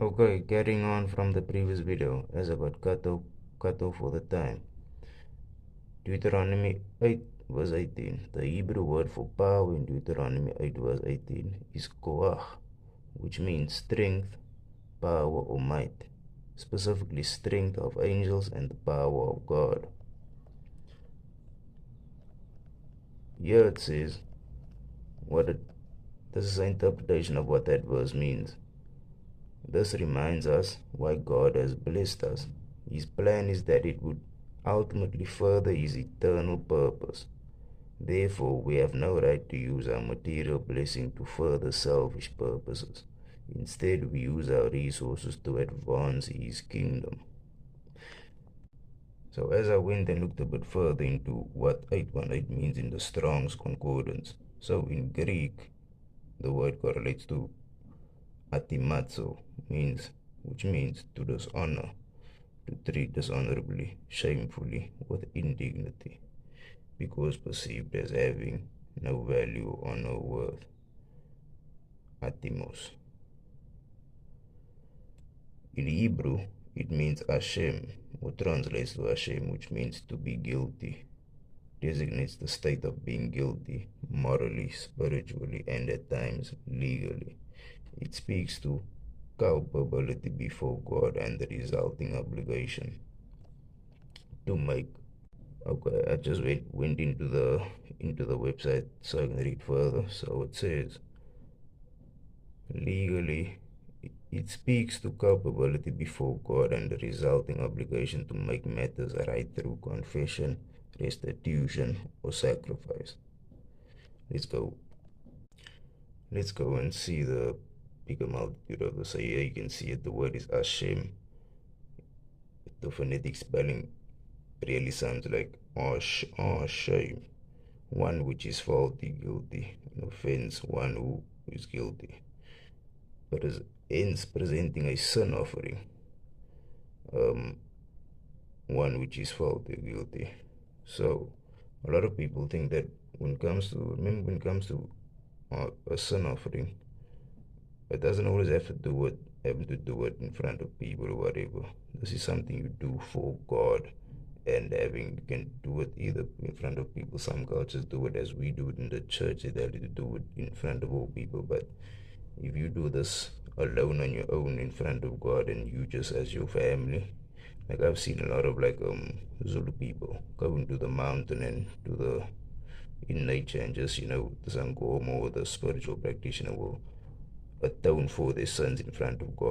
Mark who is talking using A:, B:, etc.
A: Okay, carrying on from the previous video, as I got cut off for the time. Deuteronomy 8 verse 18. The Hebrew word for power in Deuteronomy 8 verse 18 is koach, which means strength, power, or might, specifically strength of angels and the power of God. Here it says, this is an interpretation of what that verse means. This reminds us why God has blessed us. His plan is that it would ultimately further His eternal purpose. Therefore, we have no right to use our material blessing to further selfish purposes. Instead, we use our resources to advance His kingdom. So as I went and looked a bit further into what 818 means in the Strong's Concordance, so in Greek, the word correlates to atimazo, which means to dishonor, to treat dishonorably, shamefully, with indignity, because perceived as having no value or no worth. Atimos. In Hebrew, it means Hashem, or translates to Hashem, which means to be guilty. Designates the state of being guilty, morally, spiritually, and at times legally. It speaks to culpability before God and the resulting obligation to make. Okay, I just went into the website so I can read further. So it says, legally, it speaks to culpability before God and the resulting obligation to make matters right through confession, restitution, or sacrifice. Let's go. Let's go and see the bigger multitude of the say. Here you can see it. The word is Hashem. The phonetic spelling really sounds like shame. One which is faulty, guilty. An offense, one who is guilty. But as hence presenting a sin offering. One which is faulty, guilty. So a lot of people think that when it comes to a sin offering, it doesn't always have to do with having to do it in front of people or whatever. This is something you do for God, and you can do it either in front of people. Some cultures do it as we do it in the church. They tell you to do it in front of all people. But if you do this alone on your own in front of God and you just as your family, like I've seen a lot of Zulu people going to the mountain and in nature, and just the Sangoma or the spiritual practitioner will atone for their sins in front of God.